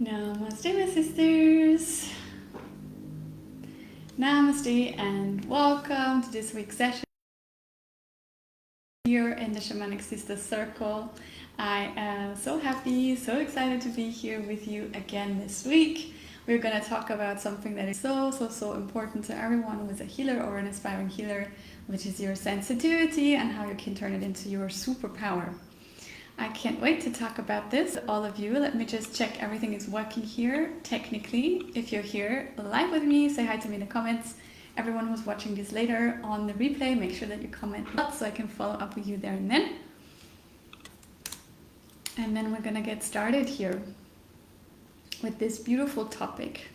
Namaste, my sisters. Namaste and welcome to this week's session here in the Shamanic Sister Circle. I am so happy, so excited to be here with you again this week. We're going to talk about something that is so important to everyone who is a healer or an aspiring healer, which is your sensitivity and how you can turn it into your superpower. I can't wait to talk about this with all of you. Let me just check everything is working here technically. If you're here live with me, say hi to me in the comments. Everyone who's watching this later on the replay, make sure that you comment so I can follow up with you there and then. And then we're gonna get started here with this beautiful topic.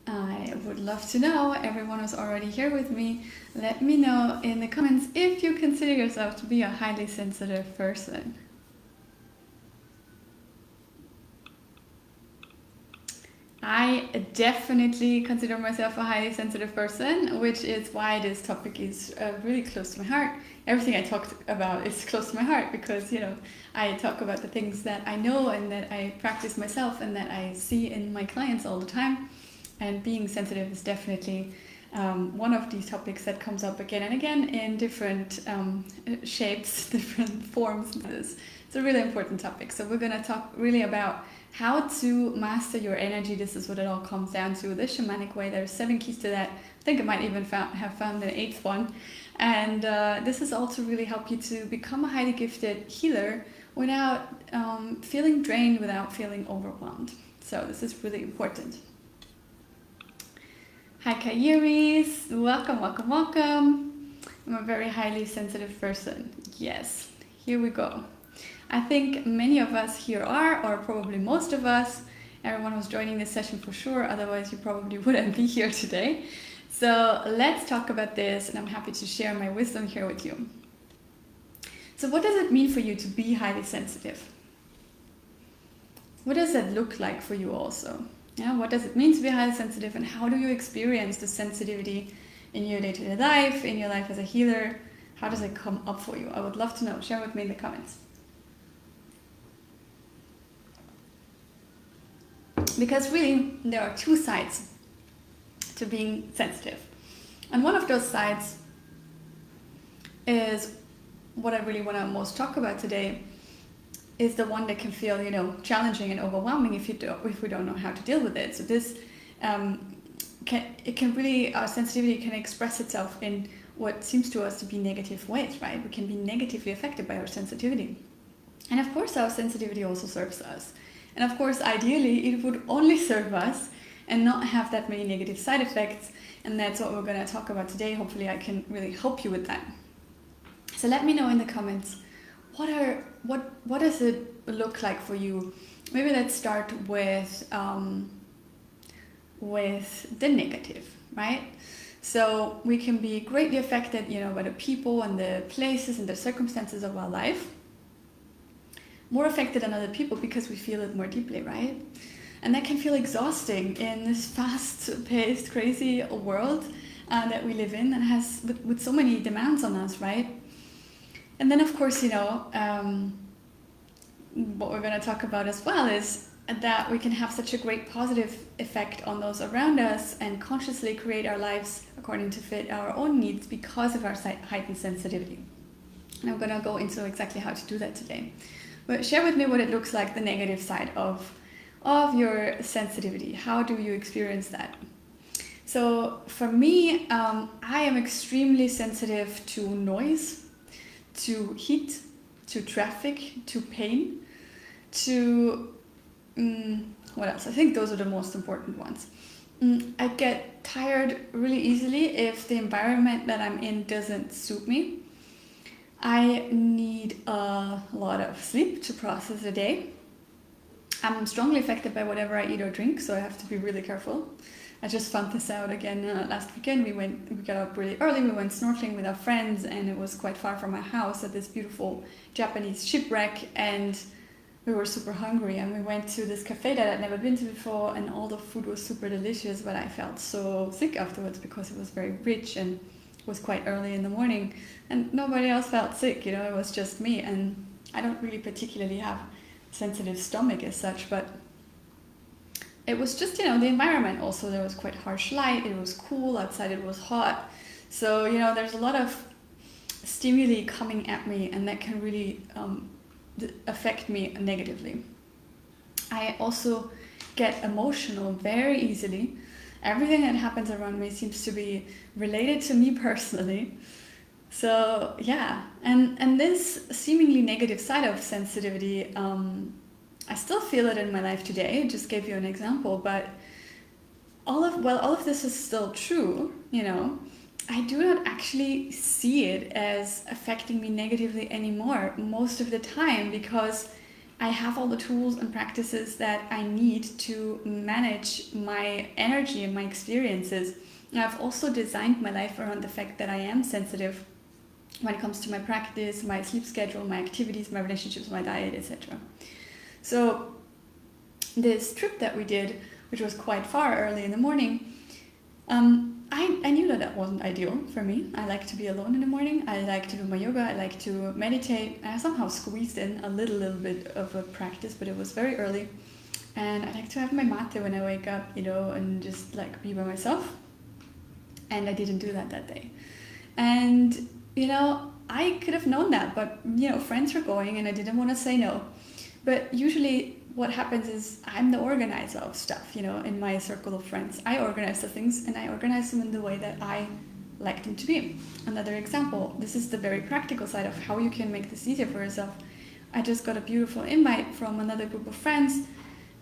I would love to know, everyone who's already here with me, let me know in the comments if you consider yourself to be a highly sensitive person. I definitely consider myself a highly sensitive person, which is why this topic is really close to my heart. Everything I talked about is close to my heart because, I talk about the things that I know and that I practice myself and that I see in my clients all the time. And being sensitive is definitely one of these topics that comes up again and again in different shapes, different forms. It's a really important topic. So we're going to talk really about how to master your energy. This is what it all comes down to. The shamanic way. There's 7 keys to that. I think I might even have found an 8th one. And this is all to really help you to become a highly gifted healer without feeling drained, without feeling overwhelmed. So this is really important. Hi Kairis, welcome. I'm a very highly sensitive person. Yes, here we go. I think many of us here are, or probably most of us, everyone who's joining this session for sure, otherwise you probably wouldn't be here today. So let's talk about this, and I'm happy to share my wisdom here with you. So what does it mean for you to be highly sensitive? What does that look like for you also? Yeah, what does it mean to be highly sensitive, and how do you experience the sensitivity in your day-to-day life, in your life as a healer? How does it come up for you? I would love to know. Share with me in the comments. Because really, there are 2 sides to being sensitive. And one of those sides is what I really want to most talk about today, is the one that can feel, challenging and overwhelming if we don't know how to deal with it. So this our sensitivity can express itself in what seems to us to be negative ways, right? We can be negatively affected by our sensitivity. And of course, our sensitivity also serves us. And of course, ideally, it would only serve us and not have that many negative side effects. And that's what we're going to talk about today. Hopefully, I can really help you with that. So let me know in the comments, what does it look like for you? Maybe let's start with the negative, right? So we can be greatly affected, by the people and the places and the circumstances of our life. More affected than other people because we feel it more deeply, right? And that can feel exhausting in this fast-paced, crazy world that we live in, and has with so many demands on us, right? And then, of course, what we're going to talk about as well is that we can have such a great positive effect on those around us and consciously create our lives according to fit our own needs because of our heightened sensitivity. And I'm going to go into exactly how to do that today. But share with me what it looks like, the negative side of your sensitivity. How do you experience that? So for me, I am extremely sensitive to noise, to heat, to traffic, to pain, to what else? I think those are the most important ones. I get tired really easily if the environment that I'm in doesn't suit me. I need a lot of sleep to process the day. I'm strongly affected by whatever I eat or drink, so I have to be really careful. I just found this out again last weekend. We got up really early, we went snorkeling with our friends, and it was quite far from my house at this beautiful Japanese shipwreck, and we were super hungry, and we went to this cafe that I'd never been to before, and all the food was super delicious, but I felt so sick afterwards because it was very rich and it was quite early in the morning, and nobody else felt sick, it was just me, and I don't really particularly have sensitive stomach as such, but it was just, the environment also. There was quite harsh light, it was cool, outside it was hot. So, there's a lot of stimuli coming at me, and that can really affect me negatively. I also get emotional very easily. Everything that happens around me seems to be related to me personally. So yeah, and this seemingly negative side of sensitivity, I still feel it in my life today. I just gave you an example, but all of this is still true, I do not actually see it as affecting me negatively anymore most of the time, because I have all the tools and practices that I need to manage my energy and my experiences. And I've also designed my life around the fact that I am sensitive when it comes to my practice, my sleep schedule, my activities, my relationships, my diet, etc. So this trip that we did, which was quite far early in the morning, I knew that wasn't ideal for me. I like to be alone in the morning. I like to do my yoga. I like to meditate. I somehow squeezed in a little bit of a practice, but it was very early. And I like to have my mate when I wake up, and just like be by myself. And I didn't do that day. And, I could have known that, but, friends were going and I didn't want to say no. But usually what happens is I'm the organizer of stuff, in my circle of friends. I organize the things, and I organize them in the way that I like them to be. Another example, this is the very practical side of how you can make this easier for yourself. I just got a beautiful invite from another group of friends,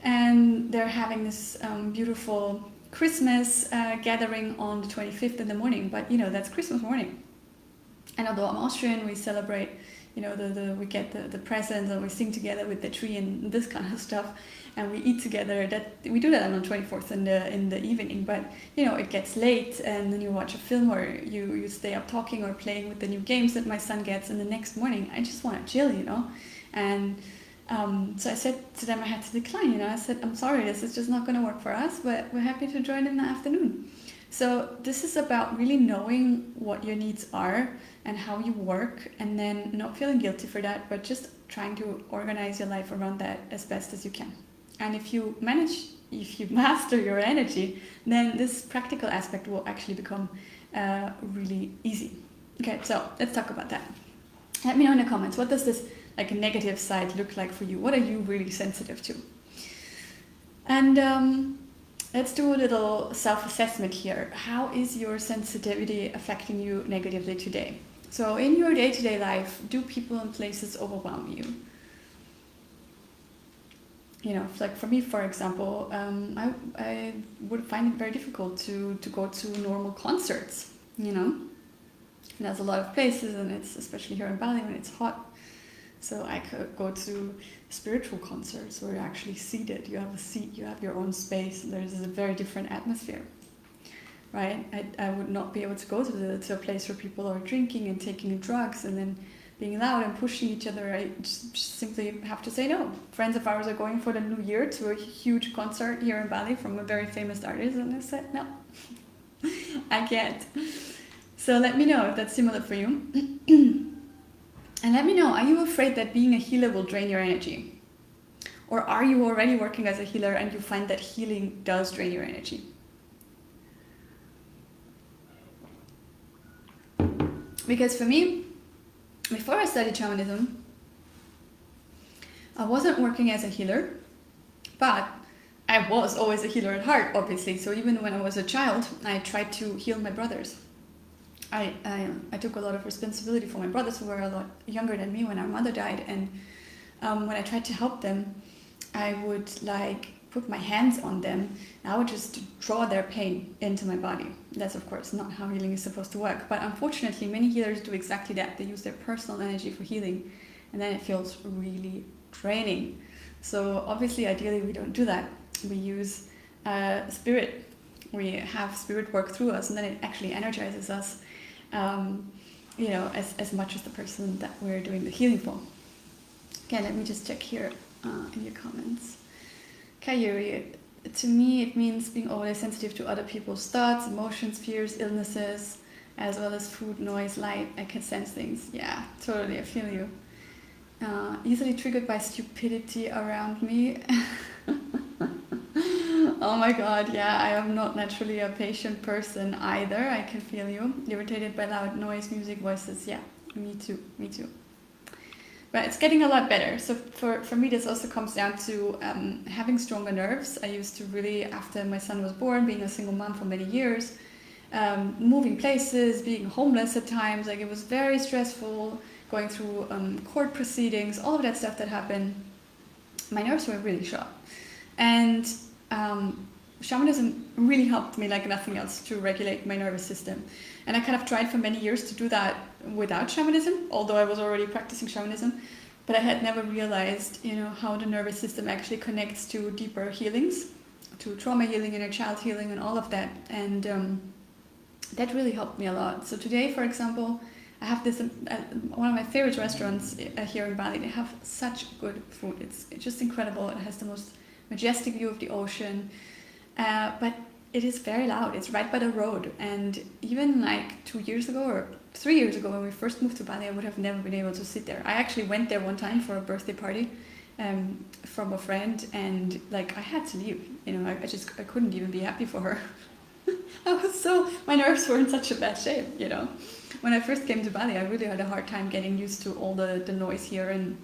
and they're having this beautiful Christmas gathering on the 25th in the morning, but that's Christmas morning. And although I'm Austrian, we celebrate, we get the presents, and we sing together with the tree and this kind of stuff, and we eat together. That we do that on the 24th in the evening, but it gets late, and then you watch a film, or you stay up talking or playing with the new games that my son gets, and the next morning I just want to chill, and so I said to them I had to decline. I said, I'm sorry, this is just not going to work for us, but we're happy to join in the afternoon. So this is about really knowing what your needs are and how you work, and then not feeling guilty for that, but just trying to organize your life around that as best as you can. And if you master your energy, then this practical aspect will actually become really easy. Okay, so let's talk about that. Let me know in the comments, what does this negative side look like for you? What are you really sensitive to? And let's do a little self-assessment here. How is your sensitivity affecting you negatively today? So in your day-to-day life, do people and places overwhelm you? Like for me, for example, I would find it very difficult to go to normal concerts, And there's a lot of places, and it's especially here in Bali when it's hot. So I could go to spiritual concerts where you're actually seated. You have a seat, you have your own space. There's a very different atmosphere, right? I would not be able to go to a place where people are drinking and taking drugs and then being loud and pushing each other. I just simply have to say no. Friends of ours are going for the New Year to a huge concert here in Bali from a very famous artist, and I said no, I can't. So let me know if that's similar for you. And let me know, are you afraid that being a healer will drain your energy? Or are you already working as a healer and you find that healing does drain your energy? Because for me, before I studied shamanism, I wasn't working as a healer, but I was always a healer at heart, obviously. So even when I was a child, I tried to heal my brothers. I took a lot of responsibility for my brothers, who were a lot younger than me when our mother died, and when I tried to help them, I would put my hands on them, and I would just draw their pain into my body. That's of course not how healing is supposed to work, but unfortunately many healers do exactly that. They use their personal energy for healing, and then it feels really draining. So obviously, ideally, we don't do that. We use spirit. We have spirit work through us, and then it actually energizes us. As much as the person that we're doing the healing for. Okay, let me just check here in your comments. Kayuri, to me it means being overly sensitive to other people's thoughts, emotions, fears, illnesses, as well as food, noise, light. I can sense things. Yeah, totally, I feel you. easily triggered by stupidity around me. Oh my god, yeah, I am not naturally a patient person either. I can feel you. Irritated by loud noise, music, voices. Yeah, me too, me too. But it's getting a lot better. So for me, this also comes down to having stronger nerves. I used to really, after my son was born, being a single mom for many years, moving places, being homeless at times, like it was very stressful, going through court proceedings, all of that stuff that happened. My nerves were really shot. And shamanism really helped me like nothing else to regulate my nervous system. And I kind of tried for many years to do that without shamanism, although I was already practicing shamanism. But I had never realized, how the nervous system actually connects to deeper healings, to trauma healing, inner child healing, and all of that. And that really helped me a lot. So today, for example, I have this one of my favorite restaurants here in Bali. They have such good food. It's just incredible. It has the most majestic view of the ocean, but it is very loud. It's right by the road. And even like 2 years ago or 3 years ago, when we first moved to Bali, I would have never been able to sit there. I actually went there one time for a birthday party from a friend, and like I had to leave. I couldn't even be happy for her. My nerves were in such a bad shape. When I first came to Bali, I really had a hard time getting used to all the noise here, and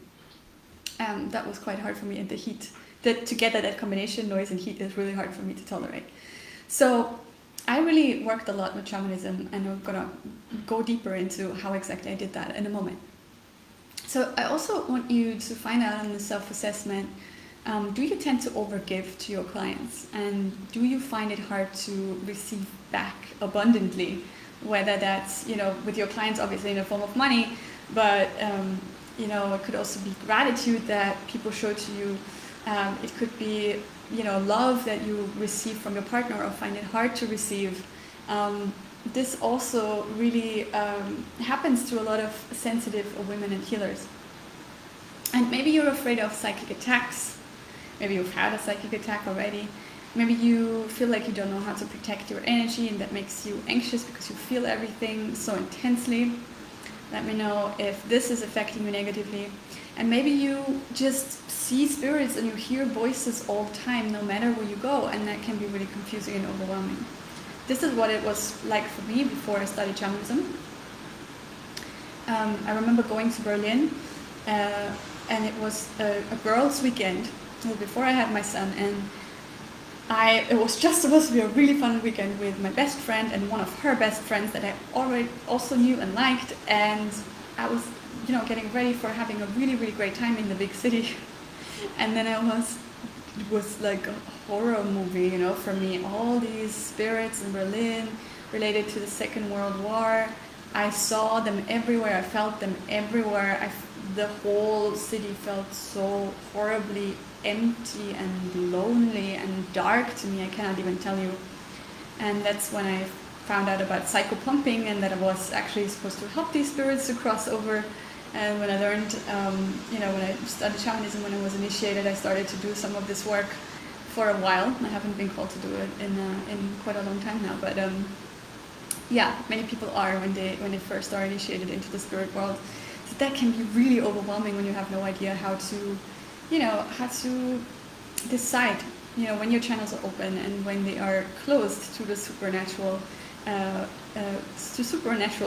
that was quite hard for me. And the heat, together that combination, noise and heat, is really hard for me to tolerate. So I really worked a lot with shamanism, and I'm gonna go deeper into how exactly I did that in a moment. So I also want you to find out in the self-assessment, do you tend to overgive to your clients, and do you find it hard to receive back abundantly? Whether that's, with your clients, obviously in the form of money, but, it could also be gratitude that people show to you. It could be, love that you receive from your partner or find it hard to receive. This also really happens to a lot of sensitive women and healers. And maybe you're afraid of psychic attacks. Maybe you've had a psychic attack already. Maybe you feel like you don't know how to protect your energy, and that makes you anxious because you feel everything so intensely. Let me know if this is affecting you negatively. And maybe you just see spirits and you hear voices all the time, no matter where you go, and that can be really confusing and overwhelming. This is what it was like for me before I studied shamanism. I remember going to Berlin, and it was a girls' weekend before I had my son, and it was just supposed to be a really fun weekend with my best friend and one of her best friends that I already also knew and liked, and I was, getting ready for having a really, really great time in the big city. And then it was like a horror movie, for me. All these spirits in Berlin related to the Second World War. I saw them everywhere. I felt them everywhere. The whole city felt so horribly empty and lonely and dark to me. I cannot even tell you. And that's when I found out about psychopumping, and that I was actually supposed to help these spirits to cross over. And when I learned, when I studied shamanism, when I was initiated, I started to do some of this work for a while. I haven't been called to do it in quite a long time now, but many people are when they first are initiated into the spirit world. So that can be really overwhelming when you have no idea how to decide, when your channels are open and when they are closed to the supernatural,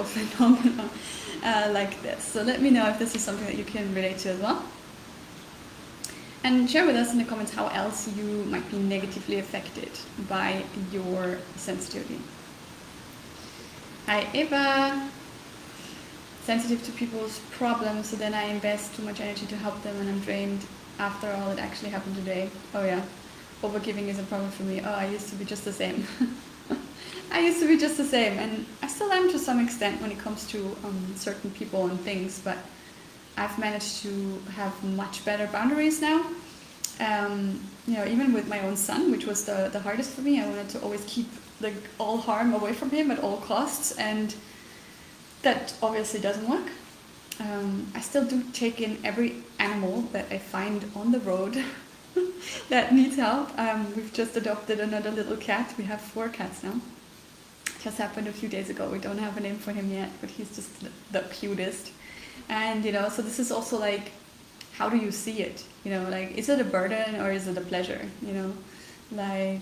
phenomena like this. So let me know if this is something that you can relate to as well. And share with us in the comments how else you might be negatively affected by your sensitivity. Hi Eva. Sensitive to people's problems, so then I invest too much energy to help them and I'm drained after all that actually happened today. Oh yeah, overgiving is a problem for me. Oh, I used to be just the same. And I still am to some extent when it comes to certain people and things, but I've managed to have much better boundaries now. Even with my own son, which was the hardest for me. I wanted to always keep all harm away from him at all costs, and that obviously doesn't work. I still do take in every animal that I find on the road that needs help. We've just adopted another little cat. We have 4 cats now. It just happened a few days ago. We don't have a name for him yet, but he's just the cutest. And so this is also how do you see it? You know, like, is it a burden or is it a pleasure? You know, like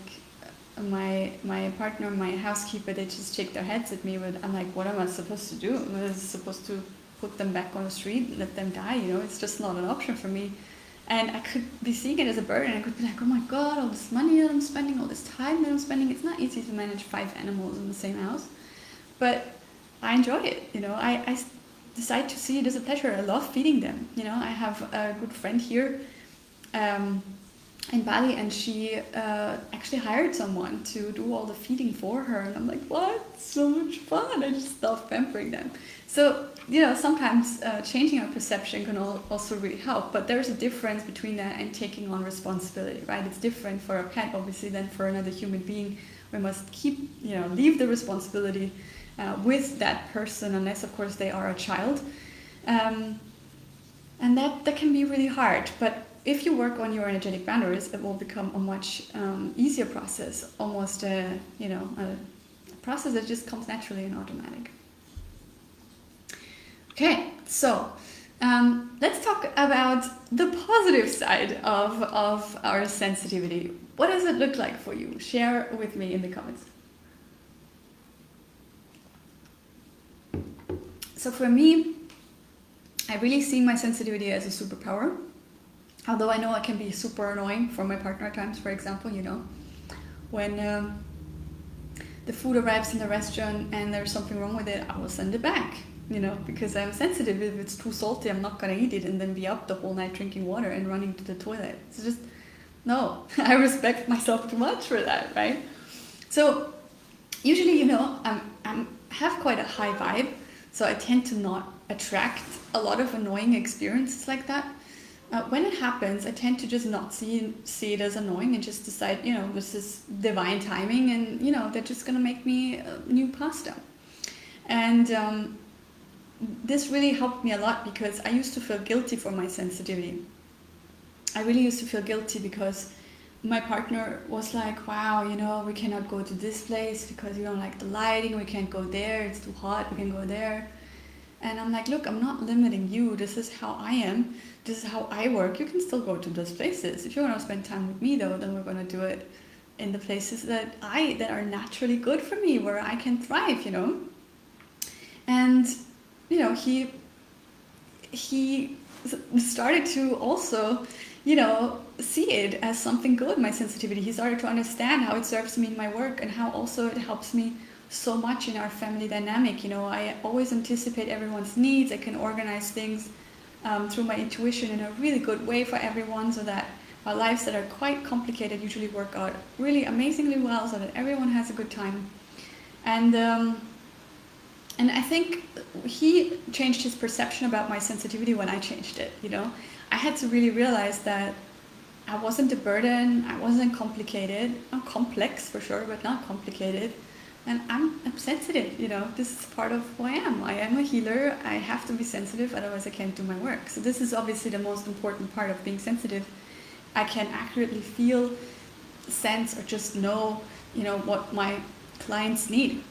my partner, my housekeeper, they just shake their heads at me, but I'm like, what am I supposed to do? Am I supposed to put them back on the street and let them die? You know, it's just not an option for me. And I could be seeing it as a burden. I could be like, oh my God, all this money that I'm spending, all this time that I'm spending. It's not easy to manage 5 animals in the same house. But I enjoy it, you know. I decide to see it as a pleasure. I love feeding them. You know, I have a good friend here in Bali, and she actually hired someone to do all the feeding for her. And I'm like, what? So much fun. I just love pampering them. So, you know, sometimes changing our perception can also really help, but there's a difference between that and taking on responsibility, right? It's different for a pet, obviously, than for another human being. We must keep, you know, leave the responsibility with that person, unless, of course, they are a child. And that can be really hard. But if you work on your energetic boundaries, it will become a much easier process, almost a process that just comes naturally and automatic. Okay, so let's talk about the positive side of our sensitivity. What does it look like for you? Share with me in the comments. So for me, I really see my sensitivity as a superpower. Although I know it can be super annoying for my partner at times, for example, you know, when the food arrives in the restaurant and there's something wrong with it, I will send it back. You know, because I'm sensitive. If it's too salty, I'm not gonna eat it and then be up the whole night drinking water and running to the toilet. It's just, no, I respect myself too much for that, right? So usually, you know, I have quite a high vibe, so I tend to not attract a lot of annoying experiences like that. When it happens, I tend to just not see it as annoying and just decide, you know, this is divine timing, and, you know, they're just gonna make me new pasta. And this really helped me a lot, because I used to feel guilty for my sensitivity. I really used to feel guilty because my partner was like, wow, you know, we cannot go to this place because you don't like the lighting, we can't go there, it's too hot, we can go there. And I'm like, look, I'm not limiting you, this is how I am, this is how I work, you can still go to those places. If you want to spend time with me though, then we're going to do it in the places that are naturally good for me, where I can thrive, you know. And you know, he started to also, you know, see it as something good, my sensitivity. He started to understand how it serves me in my work, and how also it helps me so much in our family dynamic. You know, I always anticipate everyone's needs. I can organize things through my intuition in a really good way for everyone, so that our lives that are quite complicated usually work out really amazingly well, so that everyone has a good time. And I think he changed his perception about my sensitivity when I changed it, you know. I had to really realize that I wasn't a burden, I wasn't complicated. I'm complex for sure, but not complicated. And I'm sensitive, you know. This is part of who I am. I am a healer, I have to be sensitive, otherwise I can't do my work. So this is obviously the most important part of being sensitive. I can accurately feel, sense, or just know, you know, what my clients need.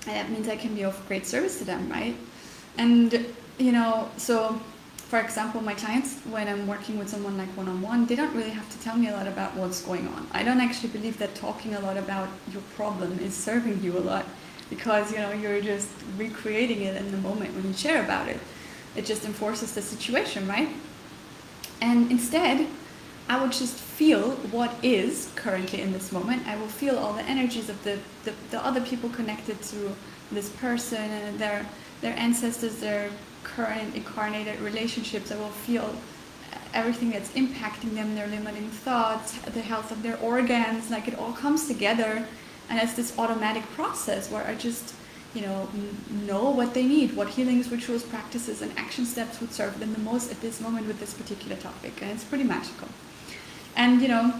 And that means I can be of great service to them, right? And, you know, so, for example, my clients, when I'm working with someone like one-on-one, they don't really have to tell me a lot about what's going on. I don't actually believe that talking a lot about your problem is serving you a lot, because, you know, you're just recreating it in the moment when you share about it. It just enforces the situation, right? And instead, I would just feel what is currently in this moment. I will feel all the energies of the other people connected to this person and their ancestors, their current incarnated relationships. I will feel everything that's impacting them, their limiting thoughts, the health of their organs. Like, it all comes together, and it's this automatic process where I just, you know what they need, what healings, rituals, practices, and action steps would serve them the most at this moment with this particular topic. And it's pretty magical. And, you know,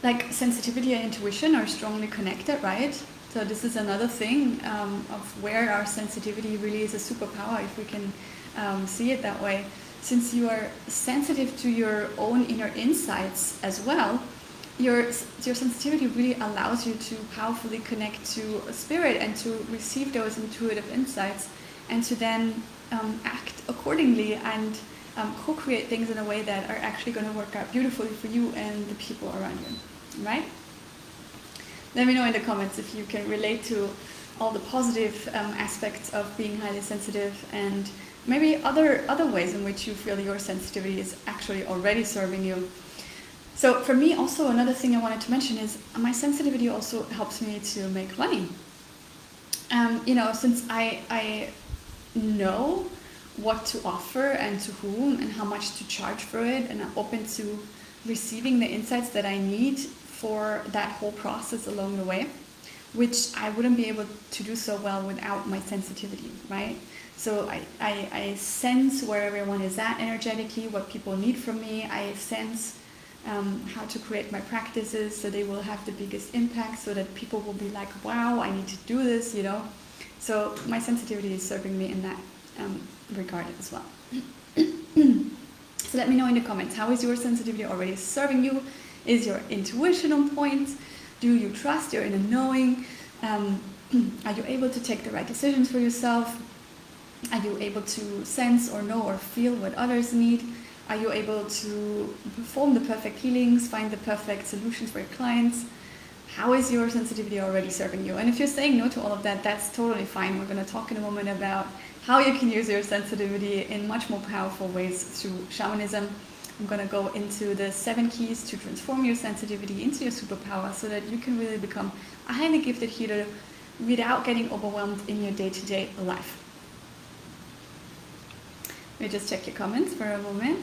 like, sensitivity and intuition are strongly connected, right? So this is another thing of where our sensitivity really is a superpower, if we can see it that way. Since you are sensitive to your own inner insights as well, your sensitivity really allows you to powerfully connect to spirit and to receive those intuitive insights, and to then act accordingly and co-create things in a way that are actually going to work out beautifully for you and the people around you, right? Let me know in the comments if you can relate to all the positive aspects of being highly sensitive, and maybe other ways in which you feel your sensitivity is actually already serving you. So for me, also another thing I wanted to mention is my sensitivity also helps me to make money. Since I know what to offer and to whom and how much to charge for it, and I'm open to receiving the insights that I need for that whole process along the way, which I wouldn't be able to do so well without my sensitivity, right? So I sense where everyone is at energetically, what people need from me. I sense how to create my practices so they will have the biggest impact, so that people will be like, wow, I need to do this, So my sensitivity is serving me in that regard as well. So let me know in the comments, how is your sensitivity already serving you? Is your intuition on point? Do you trust your inner knowing? Are you able to take the right decisions for yourself? Are you able to sense or know or feel what others need? Are you able to perform the perfect healings, find the perfect solutions for your clients? How is your sensitivity already serving you? And if you're saying no to all of that, that's totally fine. We're going to talk in a moment about how you can use your sensitivity in much more powerful ways through shamanism. I'm going to go into the 7 keys to transform your sensitivity into your superpower, so that you can really become a highly gifted healer without getting overwhelmed in your day-to-day life. Let me just check your comments for a moment.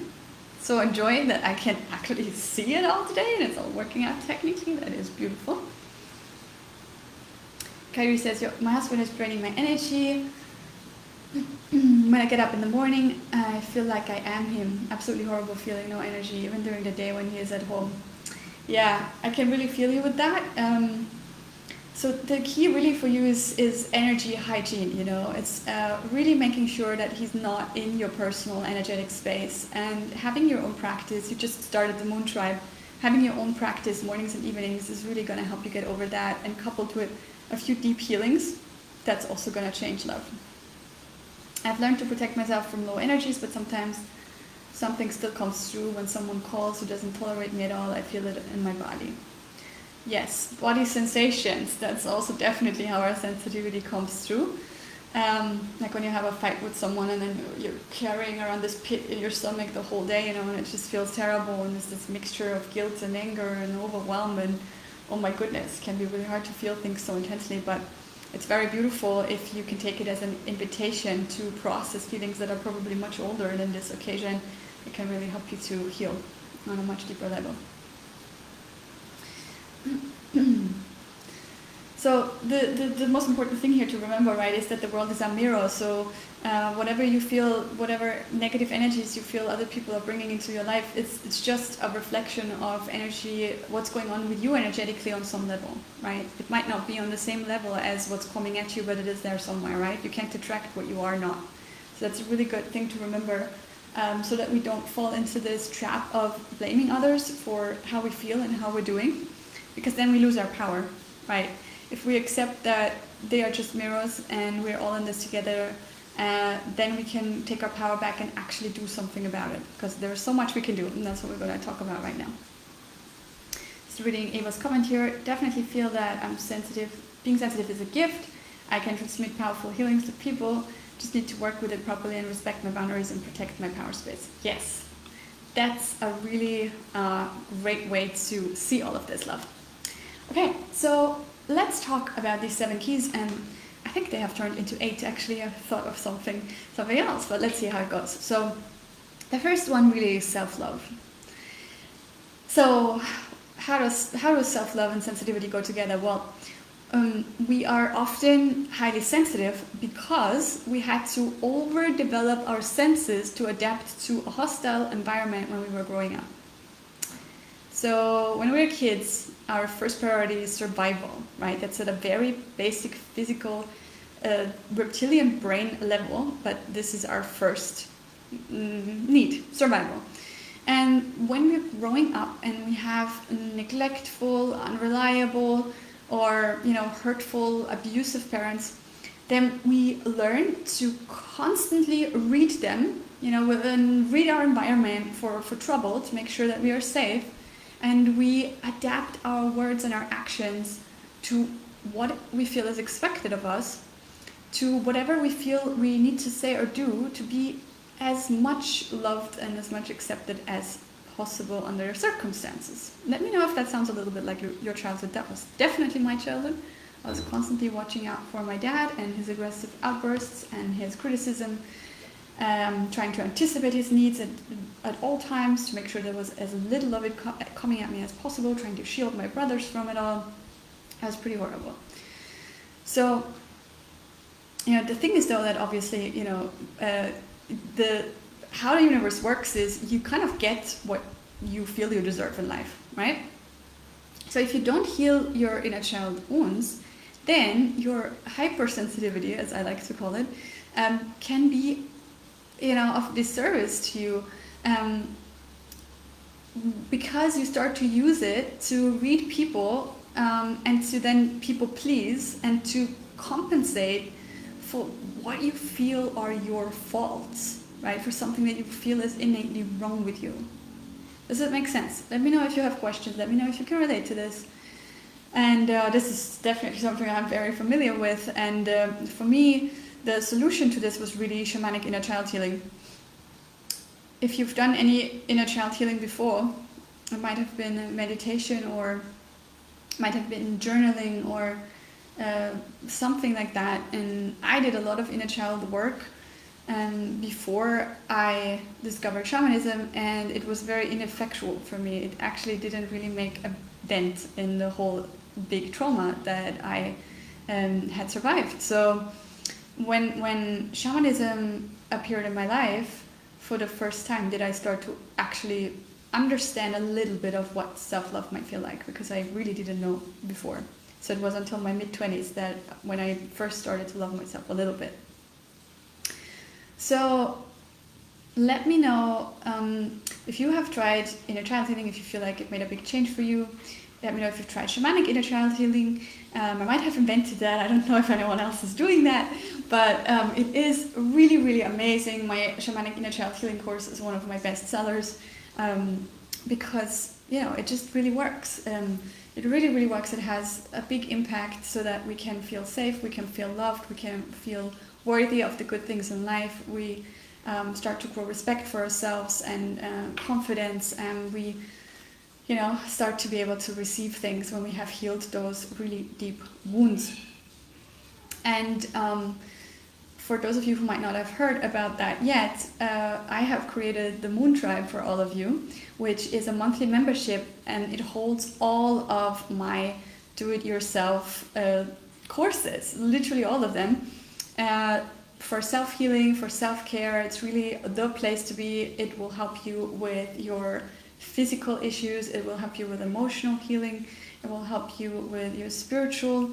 So enjoying that I can actually see it all today and it's all working out technically. That is beautiful. Kyrie says, my husband is draining my energy. When I get up in the morning, I feel like I am him. Absolutely horrible feeling, no energy, even during the day when he is at home. Yeah, I can really feel you with that. So the key really for you is energy hygiene, It's really making sure that he's not in your personal energetic space, and having your own practice. You just started the Moon Tribe. Having your own practice mornings and evenings is really going to help you get over that, and coupled with a few deep healings, that's also going to change love. I've learned to protect myself from low energies, but sometimes something still comes through when someone calls who doesn't tolerate me at all. I feel it in my body. Yes, body sensations. That's also definitely how our sensitivity comes through. Like when you have a fight with someone and then you're carrying around this pit in your stomach the whole day, and it just feels terrible, and there's this mixture of guilt and anger and overwhelm, and oh my goodness, it can be really hard to feel things so intensely, but it's very beautiful if you can take it as an invitation to process feelings that are probably much older than this occasion. It can really help you to heal on a much deeper level. So the most important thing here to remember, right, is that the world is a mirror. So whatever you feel, whatever negative energies you feel other people are bringing into your life, it's just a reflection of energy, what's going on with you energetically on some level, right? It might not be on the same level as what's coming at you, but it is there somewhere, right? You can't attract what you are not. So that's a really good thing to remember, so that we don't fall into this trap of blaming others for how we feel and how we're doing, because then we lose our power, right? If we accept that they are just mirrors and we're all in this together, then we can take our power back and actually do something about it, because there's so much we can do, and that's what we're going to talk about right now. Just reading Ava's comment here, definitely feel that I'm sensitive. Being sensitive is a gift. I can transmit powerful healings to people, just need to work with it properly and respect my boundaries and protect my power space. Yes, that's a really great way to see all of this, love. Okay, so let's talk about these 7 keys, and I think they have turned into 8. Actually, I've thought of something else, but let's see how it goes. So the first one really is self-love. So how does self-love and sensitivity go together? Well, we are often highly sensitive because we had to overdevelop our senses to adapt to a hostile environment when we were growing up. So when we were kids, our first priority is survival, right? That's at a very basic physical reptilian brain level, but this is our first need, survival. And when we're growing up and we have neglectful, unreliable, or hurtful, abusive parents, then we learn to constantly read them, and read our environment for trouble, to make sure that we are safe. And we adapt our words and our actions to what we feel is expected of us, to whatever we feel we need to say or do to be as much loved and as much accepted as possible under circumstances. Let me know if that sounds a little bit like your childhood. That was definitely my childhood. I was constantly watching out for my dad and his aggressive outbursts and his criticism, trying to anticipate his needs at all times, to make sure there was as little of it coming at me as possible, trying to shield my brothers from it all. That was pretty horrible. So, the thing is though that obviously, how the universe works is you kind of get what you feel you deserve in life, right? So if you don't heal your inner child wounds, then your hypersensitivity, as I like to call it, can be, of disservice to you, because you start to use it to read people, and to then people please and to compensate for what you feel are your faults, right? For something that you feel is innately wrong with you. Does that make sense? Let me know if you have questions. Let me know if you can relate to this. And this is definitely something I'm very familiar with. And for me, the solution to this was really shamanic inner child healing. If you've done any inner child healing before, it might have been meditation, or might have been journaling, or something like that. And I did a lot of inner child work before I discovered shamanism, and it was very ineffectual for me. It actually didn't really make a dent in the whole big trauma that I had survived. So when shamanism appeared in my life, for the first time did I start to actually understand a little bit of what self-love might feel like, because I really didn't know before. So it was until my mid-20s that when I first started to love myself a little bit. So let me know if you have tried inner child healing, if you feel like it made a big change for you. Let me know if you've tried shamanic inner child healing. I might have invented that. I don't know if anyone else is doing that, but it is really, really amazing. My shamanic inner child healing course is one of my best sellers, because it just really works. It really, really works. It has a big impact so that we can feel safe, we can feel loved, we can feel worthy of the good things in life. We start to grow respect for ourselves and confidence, and we start to be able to receive things when we have healed those really deep wounds. And for those of you who might not have heard about that yet, I have created the Moon Tribe for all of you, which is a monthly membership, and it holds all of my do-it-yourself courses, literally all of them, for self-healing, for self-care. It's really the place to be. It will help you with your physical issues, it will help you with emotional healing, it will help you with your spiritual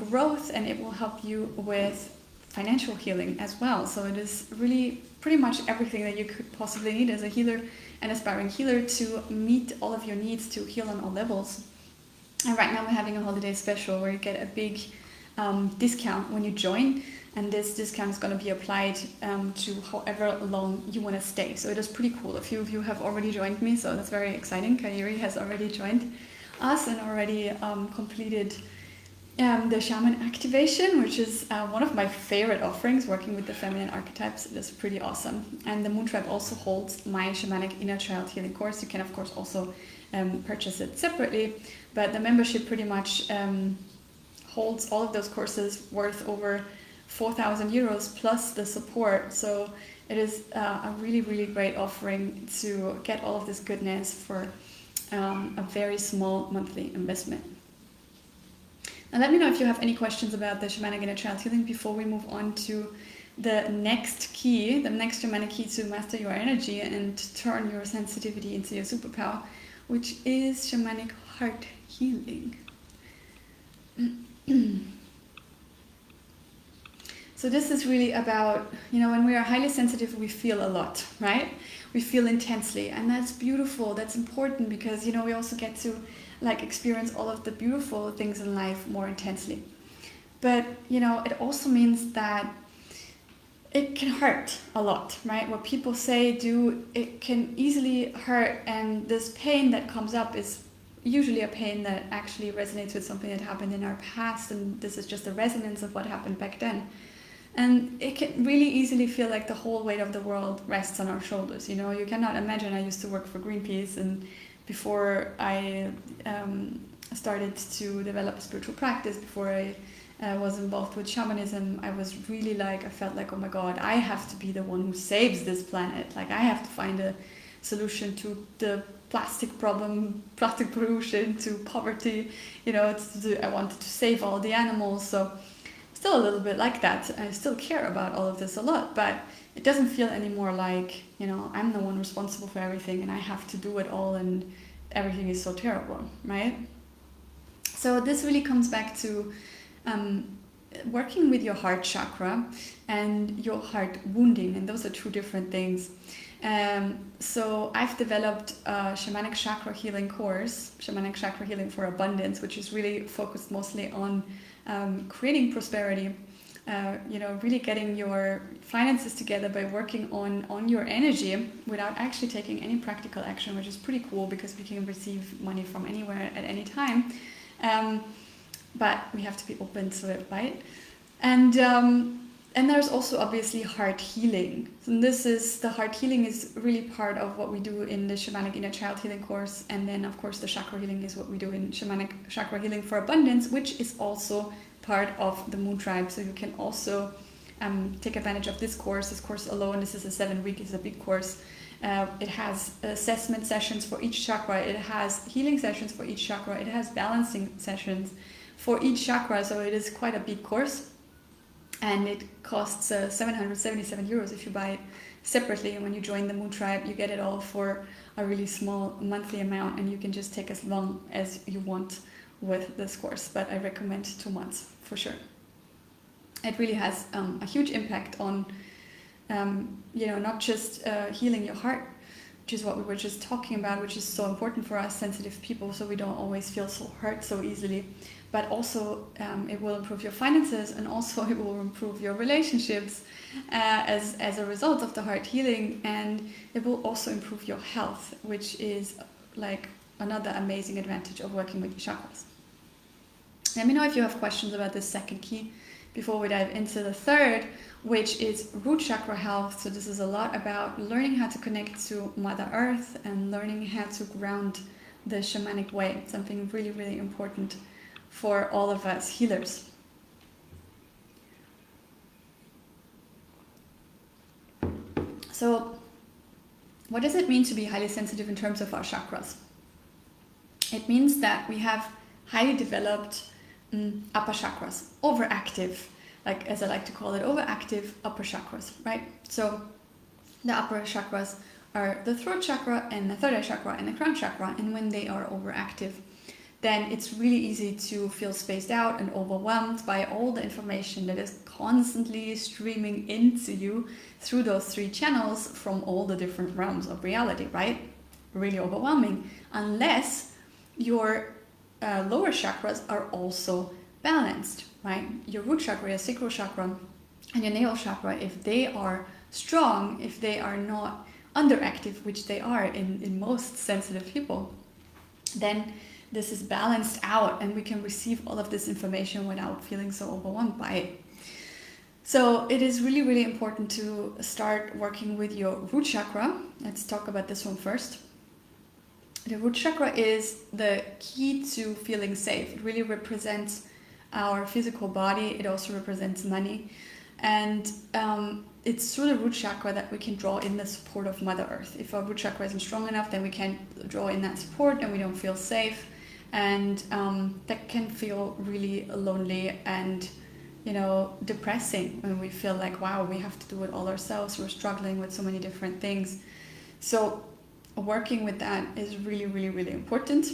growth, and it will help you with financial healing as well. So it is really pretty much everything that you could possibly need as a healer, an aspiring healer, to meet all of your needs, to heal on all levels. And right now we're having a holiday special where you get a big discount when you join, and this discount is going to be applied to however long you want to stay. So it is pretty cool. A few of you have already joined me, so that's very exciting. Kairi has already joined us and already completed the shaman activation, which is one of my favorite offerings, working with the feminine archetypes. It is pretty awesome. And the Moon Tribe also holds my shamanic inner child healing course. You can of course also purchase it separately, but the membership pretty much holds all of those courses worth over 4,000 euros plus the support. So it is a really, really great offering to get all of this goodness for a very small monthly investment. Now let me know if you have any questions about the shamanic inner child healing before we move on to the next key, the next shamanic key to master your energy and turn your sensitivity into your superpower, which is shamanic heart healing. So this is really about, when we are highly sensitive, we feel a lot, right? We feel intensely, and that's beautiful. That's important because, we also get to experience all of the beautiful things in life more intensely. But, it also means that it can hurt a lot, right? What people say, do, it can easily hurt. And this pain that comes up is usually a pain that actually resonates with something that happened in our past. And this is just a resonance of what happened back then. And it can really easily feel like the whole weight of the world rests on our shoulders. You cannot imagine. I used to work for Greenpeace, and before I started to develop a spiritual practice, before I was involved with shamanism, I was really I felt like, oh my God, I have to be the one who saves this planet. Like, I have to find a solution to the plastic problem, plastic pollution, to poverty. I wanted to save all the animals. So still a little bit like that. I still care about all of this a lot, but it doesn't feel anymore like, I'm the one responsible for everything and I have to do it all and everything is so terrible, right? So this really comes back to working with your heart chakra and your heart wounding, and those are two different things. So I've developed a shamanic chakra healing course, Shamanic Chakra Healing for Abundance, which is really focused mostly on creating prosperity, really getting your finances together by working on your energy without actually taking any practical action, which is pretty cool because we can receive money from anywhere at any time. But we have to be open to it, right? And there's also obviously heart healing. And the heart healing is really part of what we do in the Shamanic Inner Child Healing course. And then, of course, the chakra healing is what we do in Shamanic Chakra Healing for Abundance, which is also part of the Moon Tribe. So you can also take advantage of this course. This course alone, this is a 7-week, it's a big course. It has assessment sessions for each chakra. It has healing sessions for each chakra. It has balancing sessions for each chakra. So it is quite a big course. And it costs 777 euros if you buy it separately. And when you join the Moon Tribe, you get it all for a really small monthly amount. And you can just take as long as you want with this course. But I recommend 2 months for sure. It really has a huge impact on, not just healing your heart, which is what we were just talking about, which is so important for us sensitive people, so we don't always feel so hurt so easily. But also it will improve your finances, and also it will improve your relationships as a result of the heart healing. And it will also improve your health, which is like another amazing advantage of working with your chakras. Let me know if you have questions about this second key before we dive into the third, which is root chakra health. So this is a lot about learning how to connect to Mother Earth and learning how to ground the shamanic way, something really, really important for all of us healers. So what does it mean to be highly sensitive in terms of our chakras? It means that we have highly developed upper chakras, overactive, like as I like to call it, overactive upper chakras, right? So the upper chakras are the throat chakra and the third eye chakra and the crown chakra, and when they are overactive, then it's really easy to feel spaced out and overwhelmed by all the information that is constantly streaming into you through those 3 channels from all the different realms of reality, right? Really overwhelming, unless your lower chakras are also balanced, right? Your root chakra, your sacral chakra, and your navel chakra, if they are strong, if they are not underactive, which they are in most sensitive people, then this is balanced out and we can receive all of this information without feeling so overwhelmed by it. So it is really, really important to start working with your root chakra. Let's talk about this one first. The root chakra is the key to feeling safe. It really represents our physical body. It also represents money. And it's through the root chakra that we can draw in the support of Mother Earth. If our root chakra isn't strong enough, then we can't draw in that support and we don't feel safe. And that can feel really lonely and, depressing when we feel like, wow, we have to do it all ourselves. We're struggling with so many different things. So working with that is really, really, really important.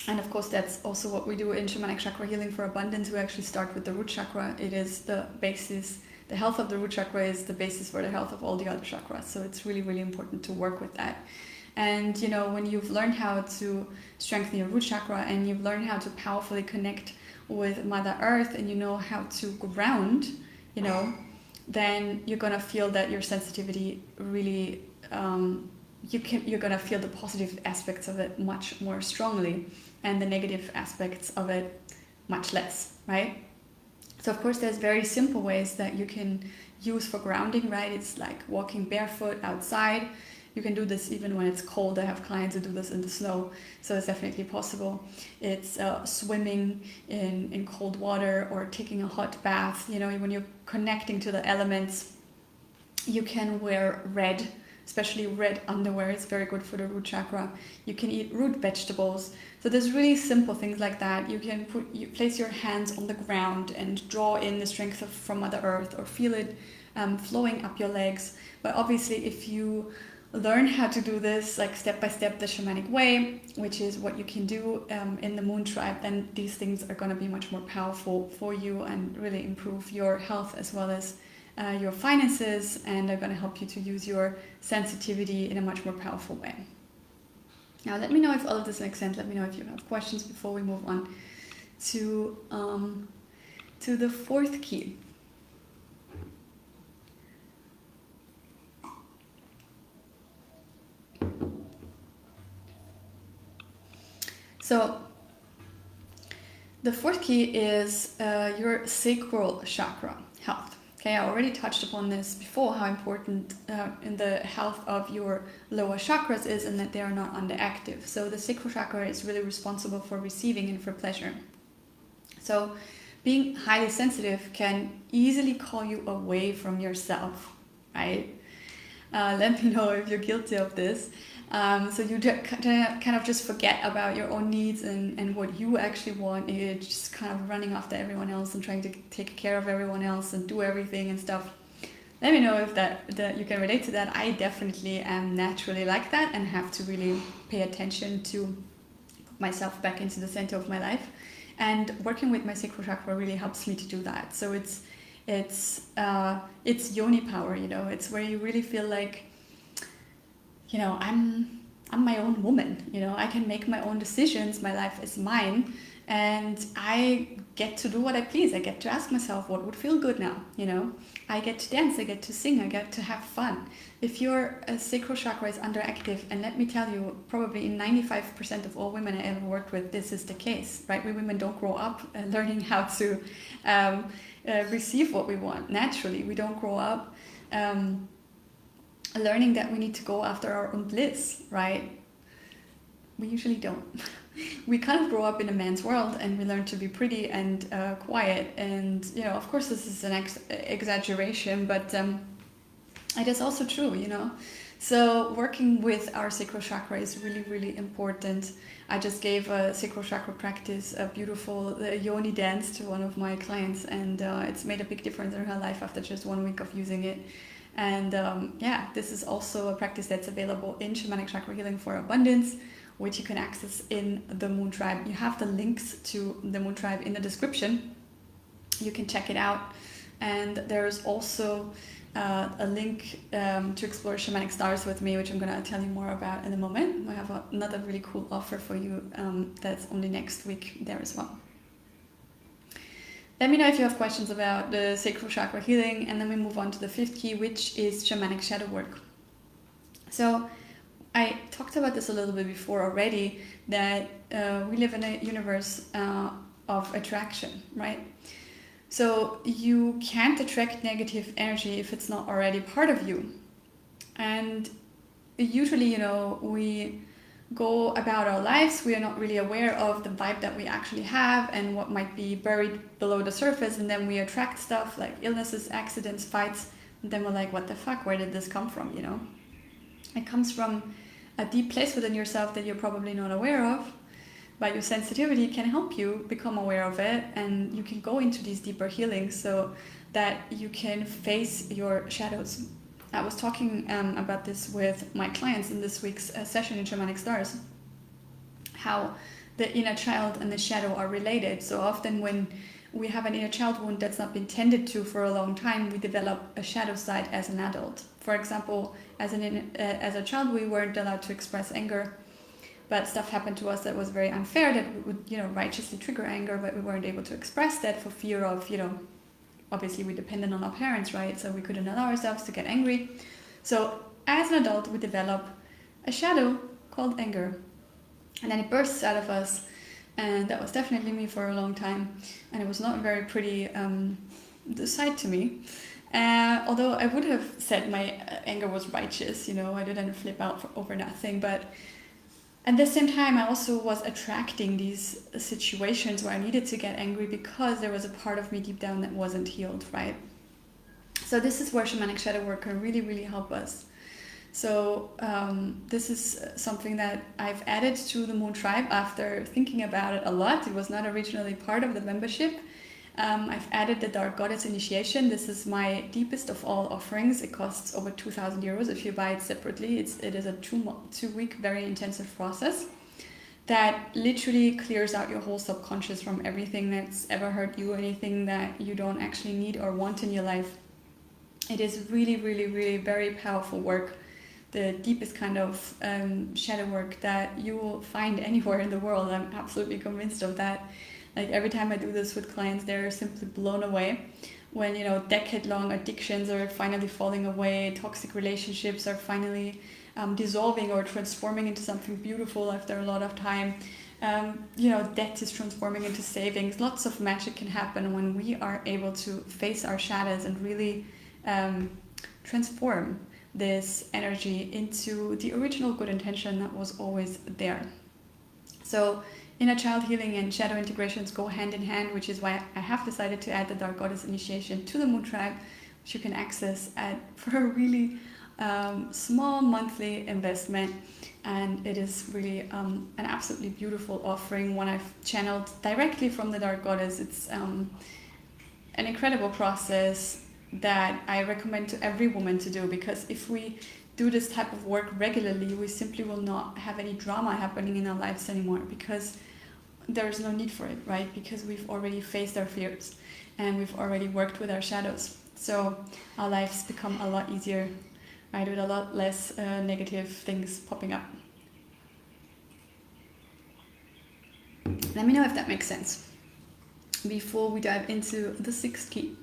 And of course, that's also what we do in Shamanic Chakra Healing for Abundance. We actually start with the root chakra. It is the basis. The health of the root chakra is the basis for the health of all the other chakras. So it's really, really important to work with that. And, when you've learned how to strengthen your root chakra and you've learned how to powerfully connect with Mother Earth and you know how to ground, you know, then you're gonna feel that your sensitivity really, you're gonna feel the positive aspects of it much more strongly, and the negative aspects of it much less, right? So of course there's very simple ways that you can use for grounding, right? It's like walking barefoot outside. You can do this even when it's cold. I have clients who do this in the snow, so it's definitely possible. It's swimming in cold water or taking a hot bath. You know, when you're connecting to the elements, you can wear red, especially red underwear. It's very good for the root chakra. You can eat root vegetables. So there's really simple things like that. You can place your hands on the ground and draw in the strength from Mother Earth, or feel it flowing up your legs. But obviously, if you learn how to do this like step by step, the shamanic way, which is what you can do in the Moon Tribe, then these things are going to be much more powerful for you and really improve your health as well as your finances, and are going to help you to use your sensitivity in a much more powerful way. Now let me know if all of this makes sense. Let me know if you have questions before we move on to the fourth key. So the fourth key is your sacral chakra health. Okay, I already touched upon this before, how important in the health of your lower chakras is, and that they are not underactive. So the sacral chakra is really responsible for receiving and for pleasure. So being highly sensitive can easily call you away from yourself, right? Let me know if you're guilty of this. So you kind of just forget about your own needs and what you actually want. You're just kind of running after everyone else and trying to take care of everyone else and do everything and stuff. Let me know if that you can relate to that. I definitely am naturally like that and have to really pay attention to put myself back into the center of my life. And working with my sacral chakra really helps me to do that. So it's yoni power, you know. It's where you really feel like, you know, I'm my own woman, you know, I can make my own decisions, my life is mine, and I get to do what I please. I get to ask myself what would feel good now, you know. I get to dance, I get to sing, I get to have fun. If your sacral chakra is underactive, and let me tell you, probably in 95% of all women I ever worked with, this is the case, right? We women don't grow up learning how to receive what we want naturally. We don't grow up learning that we need to go after our own bliss, right? We usually don't. We kind of grow up in a man's world, and we learn to be pretty and quiet, and you know, of course this is an exaggeration, but it is also true, you know. So working with our sacral chakra is really, really important. I just gave a sacral chakra practice, a beautiful yoni dance, to one of my clients, and it's made a big difference in her life after just 1 week of using it. And yeah, this is also a practice that's available in Shamanic Chakra Healing for Abundance, which you can access in the Moon Tribe. You have the links to the Moon Tribe in the description. You can check it out. And there's also a link to explore Shamanic Stars with me, which I'm going to tell you more about in a moment. I have another really cool offer for you that's only next week there as well. Let me know if you have questions about the sacral chakra healing, and then we move on to the fifth key, which is shamanic shadow work. So I talked about this a little bit before already, that we live in a universe of attraction, right? So you can't attract negative energy if it's not already part of you. And usually, you know, we go about our lives, we are not really aware of the vibe that we actually have and what might be buried below the surface, and then we attract stuff like illnesses, accidents, fights, and then we're like, what the fuck, where did this come from, you know? It comes from a deep place within yourself that you're probably not aware of, but your sensitivity can help you become aware of it, and you can go into these deeper healings so that you can face your shadows. I was talking about this with my clients in this week's session in Shamanic Stars, how the inner child and the shadow are related. So often when we have an inner child wound that's not been tended to for a long time, we develop a shadow side as an adult. For example, as a child, we weren't allowed to express anger. but stuff happened to us that was very unfair, that would, righteously trigger anger, but we weren't able to express that for fear of, obviously we depended on our parents, right? So we couldn't allow ourselves to get angry. So as an adult, we develop a shadow called anger, and then it bursts out of us. And that was definitely me for a long time, and it was not a very pretty side to me. Although I would have said my anger was righteous, I didn't flip out over nothing, but at the same time I also was attracting these situations where I needed to get angry because there was a part of me deep down that wasn't healed, right? So this is where shamanic shadow work can really, really help us. So this is something that I've added to the Moon Tribe after thinking about it a lot. It was not originally part of the membership. I've added the Dark Goddess Initiation. This is my deepest of all offerings. It costs over 2,000 euros if you buy it separately. It is a 2-week very intensive process that literally clears out your whole subconscious from everything that's ever hurt you, anything that you don't actually need or want in your life. It is really, really, really very powerful work. The deepest kind of shadow work that you will find anywhere in the world. I'm absolutely convinced of that. Like every time I do this with clients, they're simply blown away when, decade-long addictions are finally falling away, toxic relationships are finally dissolving or transforming into something beautiful after a lot of time. Debt is transforming into savings. Lots of magic can happen when we are able to face our shadows and really transform this energy into the original good intention that was always there. So inner child healing and shadow integrations go hand in hand, which is why I have decided to add the Dark Goddess Initiation to the Moon Tribe, which you can access for a really small monthly investment. And it is really an absolutely beautiful offering, one I've channeled directly from the Dark Goddess. It's an incredible process that I recommend to every woman to do, because if we do this type of work regularly, we simply will not have any drama happening in our lives anymore, because there's no need for it, right? Because we've already faced our fears and we've already worked with our shadows. So our lives become a lot easier, right? With a lot less negative things popping up. Let me know if that makes sense before we dive into the 6th key.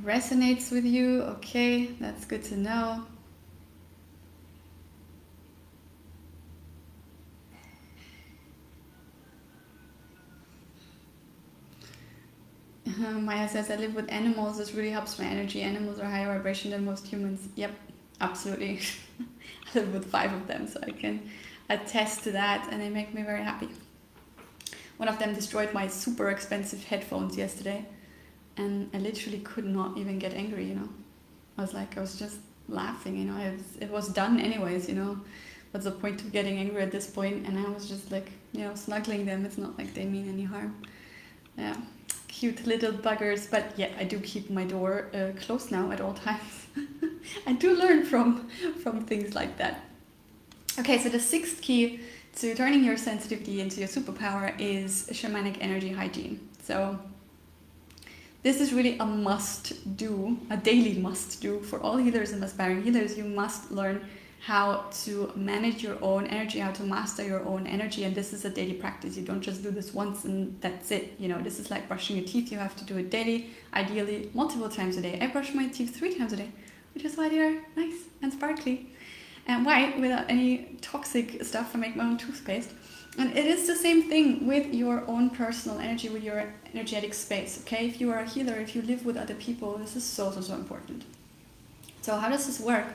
Resonates with you. Okay, that's good to know. Maya says, I live with animals. This really helps my energy. Animals are higher vibration than most humans. Yep, absolutely. I live with 5 of them, so I can attest to that, and they make me very happy. One of them destroyed my super expensive headphones yesterday. And I literally could not even get angry, I was just laughing, it was done anyways, What's the point of getting angry at this point? And I was just snuggling them. It's not like they mean any harm. Yeah, cute little buggers. But yeah, I do keep my door closed now at all times. I do learn from things like that. Okay, so the 6th key to turning your sensitivity into your superpower is shamanic energy hygiene. So this is really a must-do, a daily must-do for all healers and aspiring healers. You must learn how to manage your own energy, how to master your own energy, and this is a daily practice. You don't just do this once and that's it. This is like brushing your teeth. You have to do it daily, ideally multiple times a day. I brush my teeth 3 times a day, which is why they are nice and sparkly and white without any toxic stuff. I make my own toothpaste. And it is the same thing with your own personal energy, with your energetic space, okay? If you are a healer, if you live with other people, this is so important. So how does this work?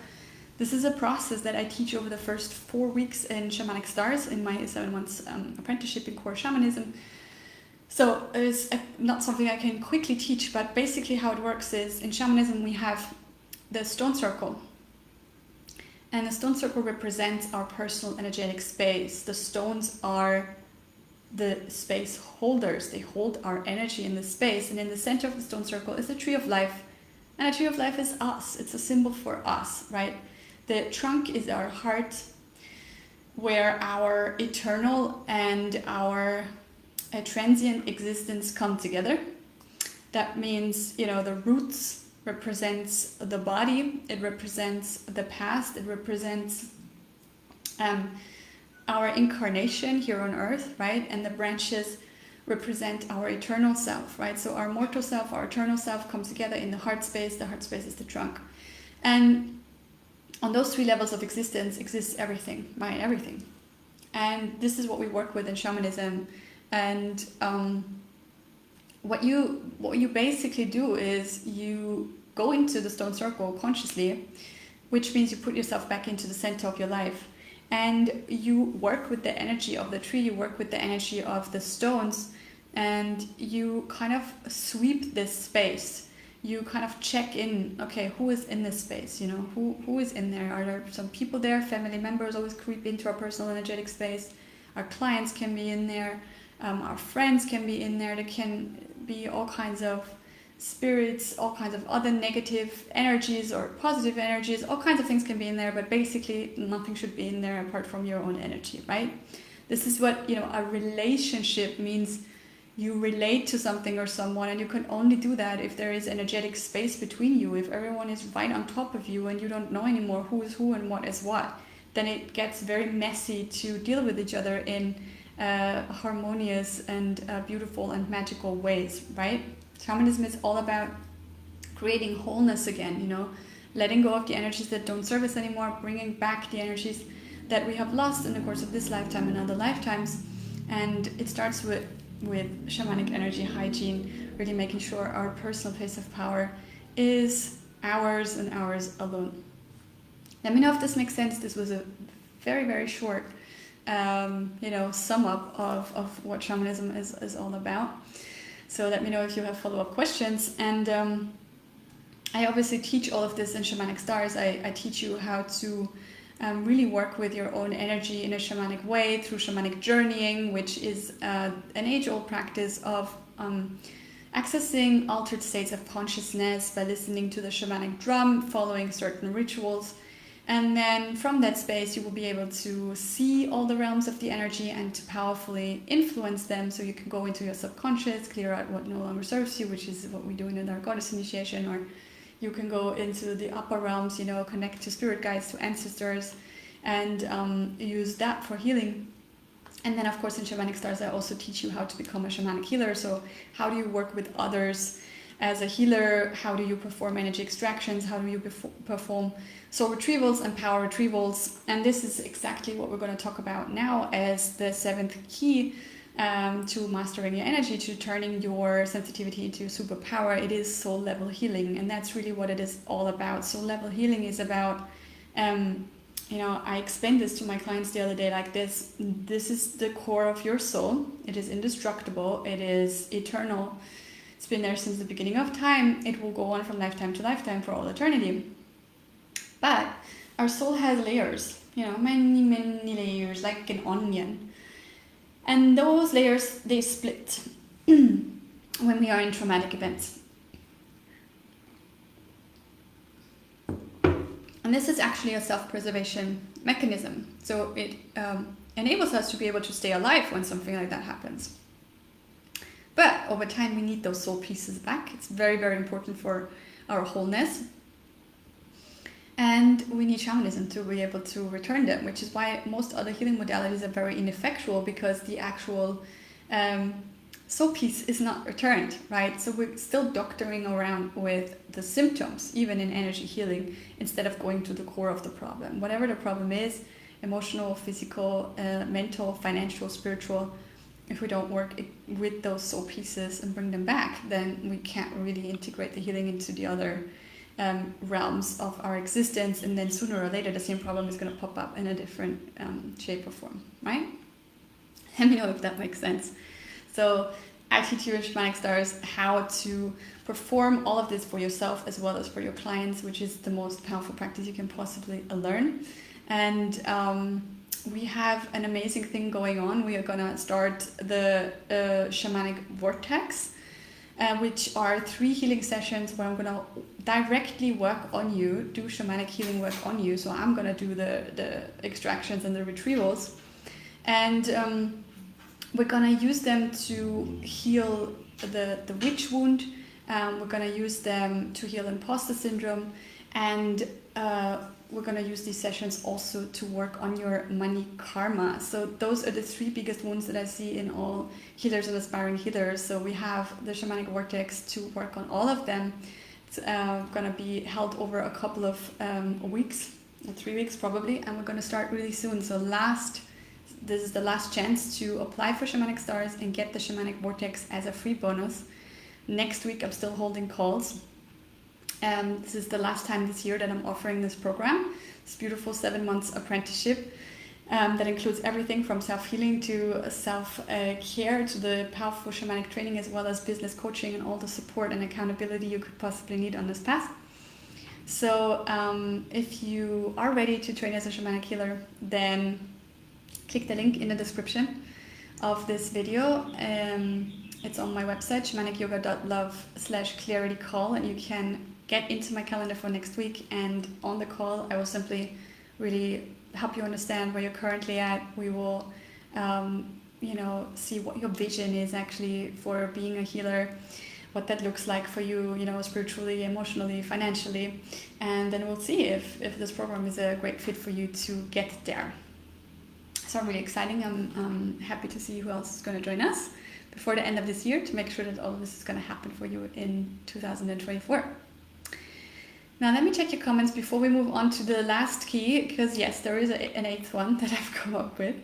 This is a process that I teach over the first 4 weeks in Shamanic Stars in my 7 months apprenticeship in core shamanism. So it's not something I can quickly teach, but basically how it works is in shamanism we have the stone circle. And the stone circle represents our personal energetic space. The stones are the space holders. They hold our energy in the space. And in the center of the stone circle is the tree of life. And the tree of life is us. It's a symbol for us, right? The trunk is our heart, where our eternal and our transient existence come together. That means, the roots represents the body, it represents the past, it represents our incarnation here on earth, right? And the branches represent our eternal self, right? So our mortal self, our eternal self comes together in the heart space. The heart space is the trunk. And on those 3 levels of existence exists everything, right? Everything. And this is what we work with in shamanism. And what you basically do is you go into the stone circle consciously, which means you put yourself back into the center of your life. And you work with the energy of the tree, you work with the energy of the stones, and you kind of sweep this space. You kind of check in, okay, who is in this space? You know, who is in there? Are there some people there? Family members always creep into our personal energetic space. Our clients can be in there. Our friends can be in there. There can be all kinds of spirits, all kinds of other negative energies or positive energies, all kinds of things can be in there, but basically nothing should be in there apart from your own energy, right? This is what, you know, a relationship means. You relate to something or someone, and you can only do that if there is energetic space between you. If everyone is right on top of you and you don't know anymore who is who and what is what, then it gets very messy to deal with each other in harmonious and beautiful and magical ways, right? Shamanism is all about creating wholeness again, you know, letting go of the energies that don't serve us anymore, bringing back the energies that we have lost in the course of this lifetime and other lifetimes. And it starts with shamanic energy hygiene, really making sure our personal place of power is ours and ours alone. Let me know if this makes sense. This was a very, very short sum up of what shamanism is all about. So let me know if you have follow-up questions. And I obviously teach all of this in Shamanic Stars. I teach you how to really work with your own energy in a shamanic way through shamanic journeying, which is an age-old practice of accessing altered states of consciousness by listening to the shamanic drum, following certain rituals. And then from that space, you will be able to see all the realms of the energy and to powerfully influence them. So you can go into your subconscious, clear out what no longer serves you, which is what we do in our goddess initiation, or you can go into the upper realms, you know, connect to spirit guides, to ancestors, and use that for healing. And then, of course, in Shamanic Stars, I also teach you how to become a shamanic healer. So how do you work with others as a healer? How do you perform energy extractions? How do you perform soul retrievals and power retrievals? And this is exactly what we're going to talk about now as the 7th key to mastering your energy, to turning your sensitivity into superpower. It is soul level healing, and that's really what it is all about. Soul level healing is about I explained this to my clients the other day like this. This is the core of your soul. It is indestructible. It is eternal. It's been there since the beginning of time. It will go on from lifetime to lifetime for all eternity. But our soul has layers, many, many layers, like an onion. And those layers, they split when we are in traumatic events. And this is actually a self-preservation mechanism. So it enables us to be able to stay alive when something like that happens. But over time, we need those soul pieces back. It's very, very important for our wholeness. And we need shamanism to be able to return them, which is why most other healing modalities are very ineffectual, because the actual soul piece is not returned, right? So we're still doctoring around with the symptoms, even in energy healing, instead of going to the core of the problem. Whatever the problem is, emotional, physical, mental, financial, spiritual, if we don't work with those soul pieces and bring them back, then we can't really integrate the healing into the other realms of our existence, and then sooner or later the same problem is going to pop up in a different shape or form, right? Let me know if that makes sense. So I teach you in Shamanic Stars how to perform all of this for yourself as well as for your clients, which is the most powerful practice you can possibly learn. And we have an amazing thing going on. We are going to start the Shamanic Vortex, which are 3 healing sessions where I'm going to directly work on you, do shamanic healing work on you. So I'm going to do the extractions and the retrievals. And we're going to use them to heal the witch wound, We're going to use them to heal imposter syndrome, and we're going to use these sessions also to work on your money karma. So those are the 3 biggest wounds that I see in all healers and aspiring healers. So we have the Shamanic Vortex to work on all of them. It's going to be held over a couple of weeks, 3 weeks probably, and we're going to start really soon. So this is the last chance to apply for Shamanic Stars and get the Shamanic Vortex as a free bonus. Next week I'm still holding calls. This is the last time this year that I'm offering this program. This beautiful 7 months apprenticeship that includes everything from self-healing to self-care to the powerful shamanic training, as well as business coaching and all the support and accountability you could possibly need on this path. So if you are ready to train as a shamanic healer, then click the link in the description of this video. It's on my website, shamanicyoga.love/clarity call, and you can get into my calendar for next week. And on the call, I will simply really help you understand where you're currently at. We will, see what your vision is actually for being a healer, what that looks like for you, spiritually, emotionally, financially. And then we'll see if this program is a great fit for you to get there. So I'm really exciting. I'm happy to see who else is going to join us before the end of this year to make sure that all of this is going to happen for you in 2024. Now let me check your comments before we move on to the last key, because yes, there is an 8th one that I've come up with.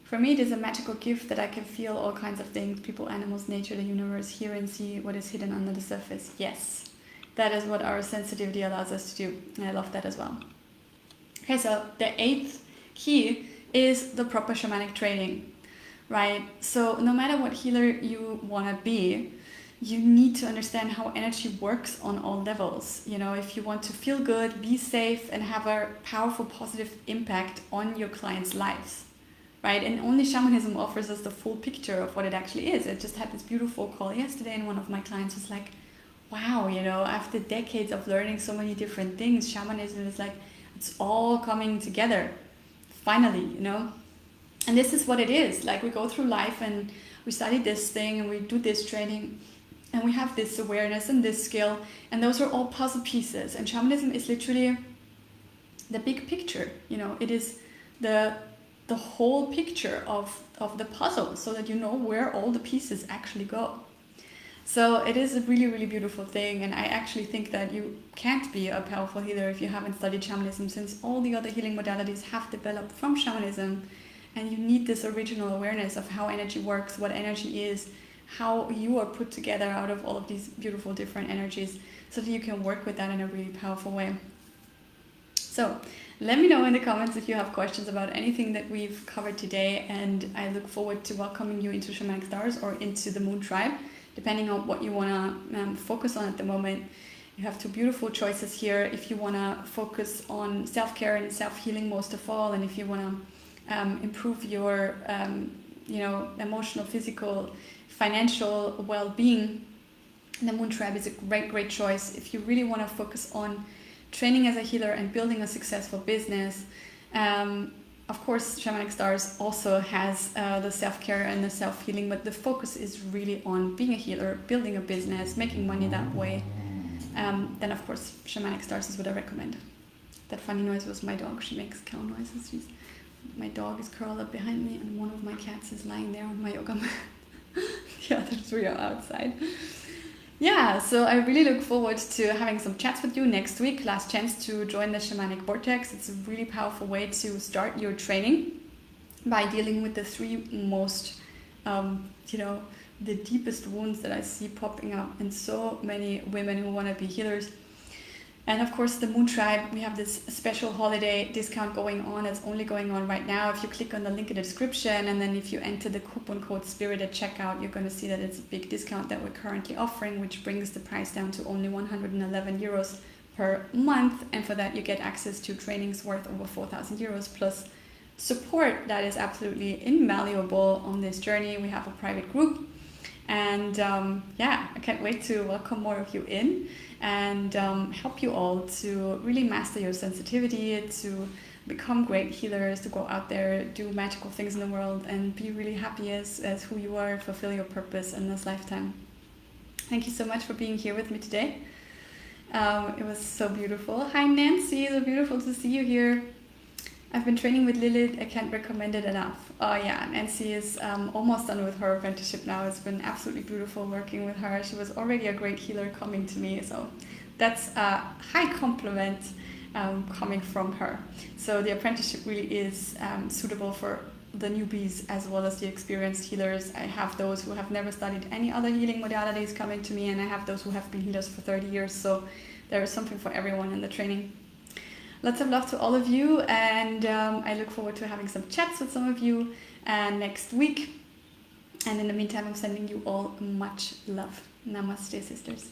For me, it is a magical gift that I can feel all kinds of things, people, animals, nature, the universe, hear and see what is hidden under the surface. Yes, that is what our sensitivity allows us to do, and I love that as well. Okay, so the 8th key is the proper shamanic training. Right? So no matter what healer you want to be, you need to understand how energy works on all levels. If you want to feel good, be safe, and have a powerful, positive impact on your clients' lives. Right? And only shamanism offers us the full picture of what it actually is. I just had this beautiful call yesterday, and one of my clients was like, wow, after decades of learning so many different things, shamanism is like, it's all coming together. Finally, And this is what it is. Like, we go through life and we study this thing and we do this training and we have this awareness and this skill, and those are all puzzle pieces. And shamanism is literally the big picture. It is the whole picture of the puzzle, so that you know where all the pieces actually go. So it is a really, really beautiful thing, and I actually think that you can't be a powerful healer if you haven't studied shamanism, since all the other healing modalities have developed from shamanism. And you need this original awareness of how energy works, what energy is, how you are put together out of all of these beautiful different energies, so that you can work with that in a really powerful way. So let me know in the comments if you have questions about anything that we've covered today, and I look forward to welcoming you into Shamanic Stars or into the Moon Tribe, depending on what you want to focus on at the moment. You have 2 beautiful choices here. If you want to focus on self-care and self-healing most of all, and if you want to improve your emotional, physical, financial well-being, the Moon Tribe is a great choice. If you really want to focus on training as a healer and building a successful business, of course Shamanic Stars also has the self-care and the self-healing, but the focus is really on being a healer, building a business, making money that way. Then of course Shamanic Stars is what I recommend. That funny noise was my dog. She makes cow noises. My dog is curled up behind me, and one of my cats is lying there on my yoga mat. The other 3 are outside. Yeah, so I really look forward to having some chats with you next week. Last chance to join the Shamanic Vortex. It's a really powerful way to start your training by dealing with the 3 most, the deepest wounds that I see popping up in so many women who want to be healers. And of course, the Moon Tribe, we have this special holiday discount going on. It's only going on right now. If you click on the link in the description, and then if you enter the coupon code SPIRIT at checkout, you're going to see that it's a big discount that we're currently offering, which brings the price down to only 111 euros per month. And for that, you get access to trainings worth over 4,000 euros plus support that is absolutely invaluable on this journey. We have a private group. And I can't wait to welcome more of you in and help you all to really master your sensitivity, to become great healers, to go out there, do magical things in the world, and be really happy as who you are, fulfill your purpose in this lifetime. Thank you so much for being here with me today. It was so beautiful. Hi Nancy, so beautiful to see you here. I've been training with Lilith. I can't recommend it enough. Oh yeah, Nancy is almost done with her apprenticeship now. It's been absolutely beautiful working with her. She was already a great healer coming to me, so that's a high compliment coming from her. So the apprenticeship really is suitable for the newbies as well as the experienced healers. I have those who have never studied any other healing modalities coming to me, and I have those who have been healers for 30 years. So there is something for everyone in the training. Lots of love to all of you, and I look forward to having some chats with some of you next week. And in the meantime, I'm sending you all much love. Namaste, sisters.